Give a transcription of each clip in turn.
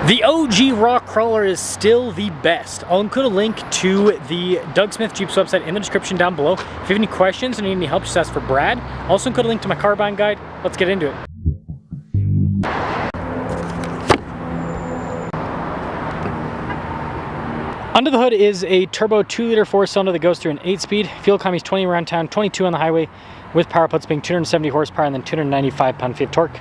The OG rock crawler is still the best. I'll include a link to the Doug Smith Jeep's website in the description down below. If you have any questions or need any help, just ask for Brad. I'll also include a link to my car buying guide. Let's get into it. Under the hood is a turbo 2-liter 4-cylinder that goes through an 8-speed. Fuel economy is 20 around town, 22 on the highway, with power outputs being 270 horsepower and then 295 pound-feet of torque.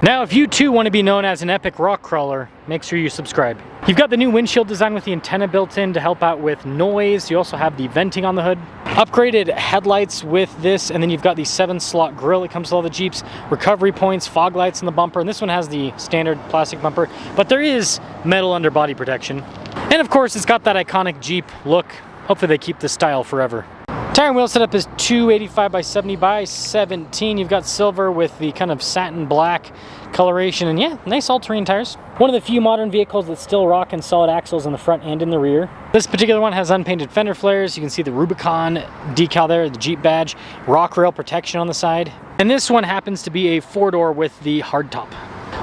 Now, if you too want to be known as an epic rock crawler, make sure you subscribe. You've got the new windshield design with the antenna built in to help out with noise. You also have the venting on the hood. Upgraded headlights with this, and then you've got the 7-slot grille that comes with all the Jeeps, recovery points, fog lights in the bumper, and this one has the standard plastic bumper, but there is metal underbody protection. And of course, it's got that iconic Jeep look. Hopefully they keep this style forever. Tire and wheel setup is 285 by 70 by 17. You've got silver with the kind of satin black coloration, and yeah, nice all-terrain tires. One of the few modern vehicles that still rock and solid axles in the front and in the rear. This particular one has unpainted fender flares. You can see the Rubicon decal there, the Jeep badge, rock rail protection on the side. And this one happens to be a 4-door with the hardtop.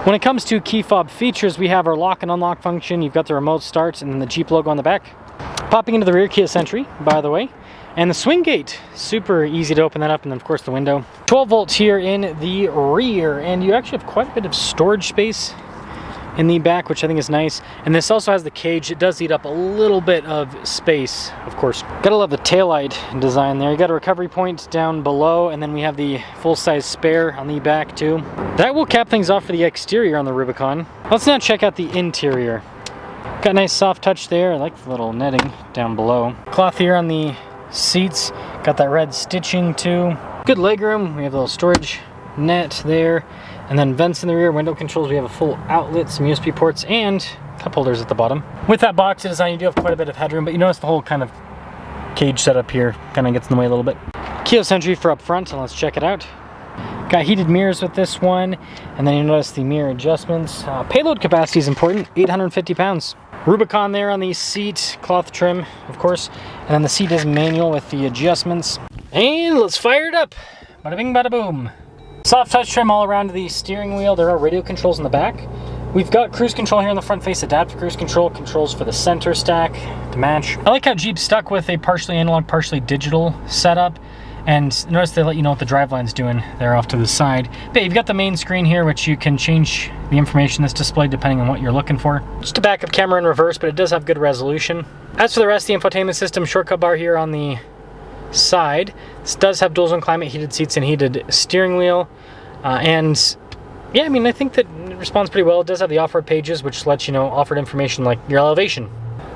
When it comes to key fob features, we have our lock and unlock function. You've got the remote starts and then the Jeep logo on the back. Popping into the rear keyless entry, by the way. And the swing gate, super easy to open that up, and then of course the window. 12 volts here in the rear, and you actually have quite a bit of storage space in the back, which I think is nice. And this also has the cage. It does eat up a little bit of space, of course. Gotta love the taillight design there. You got a recovery point down below, and then we have the full-size spare on the back too. That will cap things off for the exterior on the Rubicon. Let's now check out the interior. Got a nice soft touch there. I like the little netting down below. Cloth here on the seats, got that red stitching too. Good legroom. We have a little storage net there, and then vents in the rear, window controls. We have a full outlet, some USB ports, and cup holders at the bottom. With that box design, you do have quite a bit of headroom, but you notice the whole kind of cage setup here kind of gets in the way a little bit. Keyless entry for up front, and let's check it out. Got heated mirrors with this one, and then you notice the mirror adjustments. Payload capacity is important, 850 pounds. Rubicon there on the seat, cloth trim, of course, and then the seat is manual with the adjustments. And let's fire it up. Bada bing, bada boom. Soft touch trim all around the steering wheel. There are radio controls in the back. We've got cruise control here in the front face, adaptive cruise control, controls for the center stack to match. I like how Jeep stuck with a partially analog, partially digital setup. And notice they let you know what the driveline's doing there off to the side. But you've got the main screen here, which you can change the information that's displayed depending on what you're looking for. Just a backup camera in reverse, but it does have good resolution. As for the rest, the infotainment system, shortcut bar here on the side. This does have dual zone climate, heated seats, and heated steering wheel. And yeah, I mean, I think that it responds pretty well. It does have the off-road pages, which lets you know off-road information like your elevation.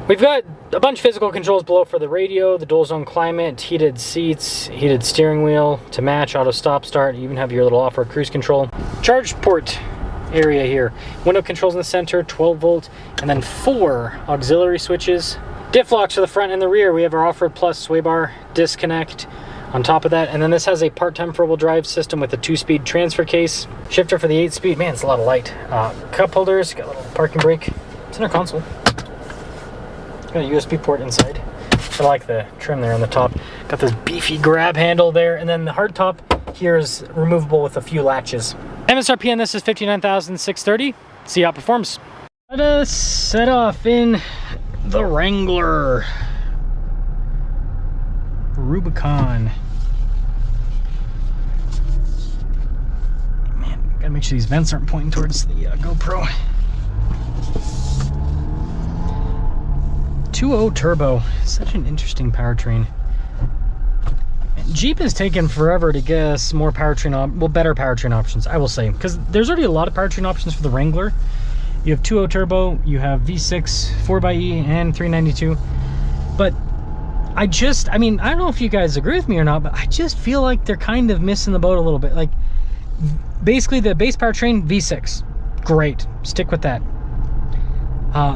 We've got a bunch of physical controls below for the radio, the dual zone climate, heated seats, heated steering wheel to match, auto stop start. You even have your little off-road cruise control. Charge port area here. Window controls in the center, 12 volt, and then 4 auxiliary switches. Diff locks for the front and the rear. We have our Off-Road Plus sway bar disconnect on top of that. And then this has a part-time four-wheel drive system with a 2-speed transfer case. Shifter for the 8-speed. Man, it's a lot of light. Cup holders, got a little parking brake. Center console. Got a USB port inside. I like the trim there on the top. Got this beefy grab handle there, and then the hard top here is removable with a few latches. MSRP on this is $59,630. See how it performs. Let us set off in the Wrangler Rubicon. Man, gotta make sure these vents aren't pointing towards the GoPro. 2.0 turbo, such an interesting powertrain. Jeep has taken forever to get us more powertrain, better powertrain options, I will say, because there's already a lot of powertrain options for the Wrangler. You have 2.0 turbo, you have V6, 4xe, and 392. But I mean, I don't know if you guys agree with me or not, but I just feel like they're kind of missing the boat a little bit. Like, basically the base powertrain, V6, great, stick with that.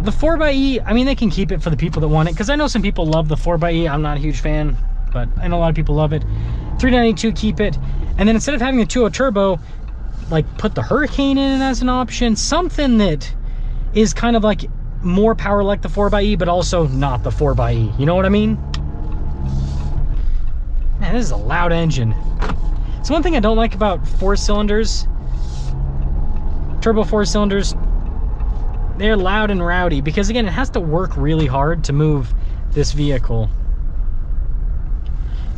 The 4xe, I mean, they can keep it for the people that want it, because I know some people love the 4xe. I'm not a huge fan, but I know a lot of people love it. 392, keep it. And then instead of having a 2.0 turbo, like, put the Hurricane in as an option, something that is kind of like more power like the 4xe, but also not the 4xe. You know what I mean? Man, this is a loud engine. So one thing I don't like about 4-cylinders, turbo 4-cylinders, they're loud and rowdy because, again, it has to work really hard to move this vehicle.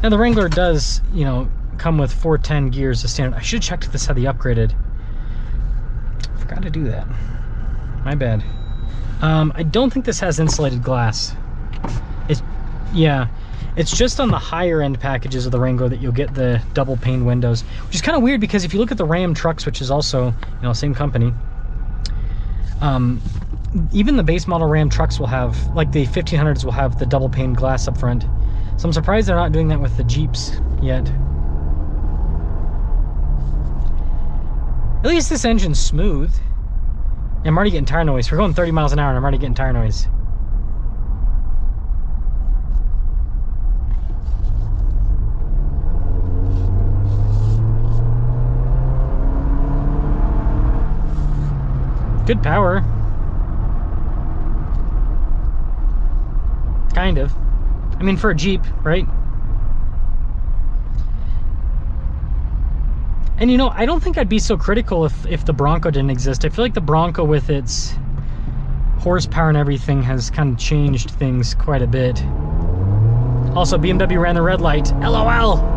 Now the Wrangler does, you know, come with 410 gears as standard. I should check if this had the upgraded. Forgot to do that. My bad. I don't think this has insulated glass. It's just on the higher end packages of the Wrangler that you'll get the double pane windows, which is kind of weird because if you look at the Ram trucks, which is also, you know, same company, even the base model Ram trucks will have, like the 1500s will have the double pane glass up front. So I'm surprised they're not doing that with the Jeeps yet. At least this engine's smooth. I'm already getting tire noise. We're going 30 miles an hour and I'm already getting tire noise. Good power. Kind of. I mean, for a Jeep, right? And you know, I don't think I'd be so critical if the Bronco didn't exist. I feel like the Bronco with its horsepower and everything has kind of changed things quite a bit. Also, BMW ran the red light. LOL!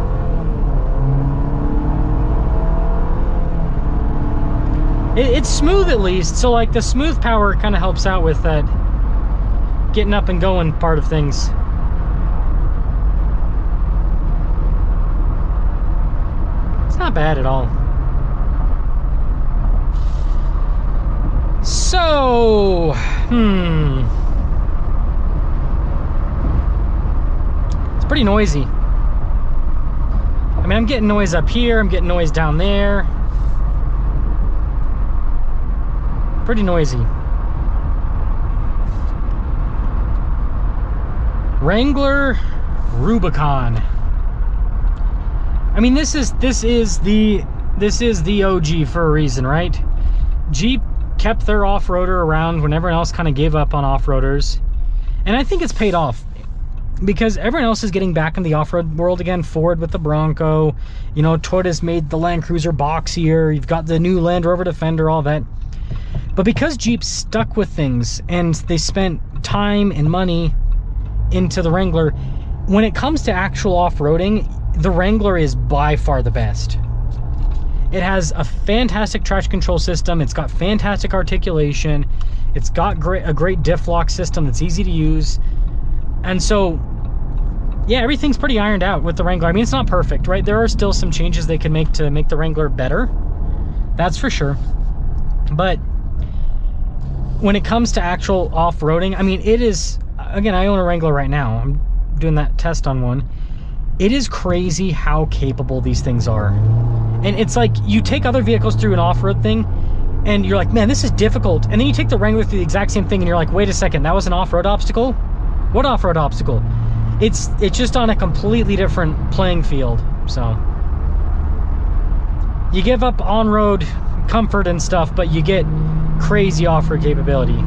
It's smooth at least, so like the smooth power kind of helps out with that getting up and going part of things. It's not bad at all. So, it's pretty noisy. I mean, I'm getting noise up here, I'm getting noise down there. Pretty noisy. Wrangler Rubicon. I mean, this is the OG for a reason, right? Jeep kept their off-roader around when everyone else kind of gave up on off-roaders, and I think it's paid off because everyone else is getting back in the off-road world again. Ford with the Bronco, you know, Toyota's made the Land Cruiser boxier. You've got the new Land Rover Defender, all that. But because Jeep stuck with things and they spent time and money into the Wrangler, when it comes to actual off-roading, the Wrangler is by far the best. It has a fantastic traction control system. It's got fantastic articulation. It's got a great diff lock system that's easy to use. And so, yeah, everything's pretty ironed out with the Wrangler. I mean, it's not perfect, right? There are still some changes they can make to make the Wrangler better. That's for sure. But when it comes to actual off-roading, I mean, it is, again, I own a Wrangler right now. I'm doing that test on one. It is crazy how capable these things are. And it's like, you take other vehicles through an off-road thing, and you're like, man, this is difficult. And then you take the Wrangler through the exact same thing, and you're like, wait a second, that was an off-road obstacle? What off-road obstacle? It's just on a completely different playing field, so. You give up on-road comfort and stuff, but you get crazy off-road capability.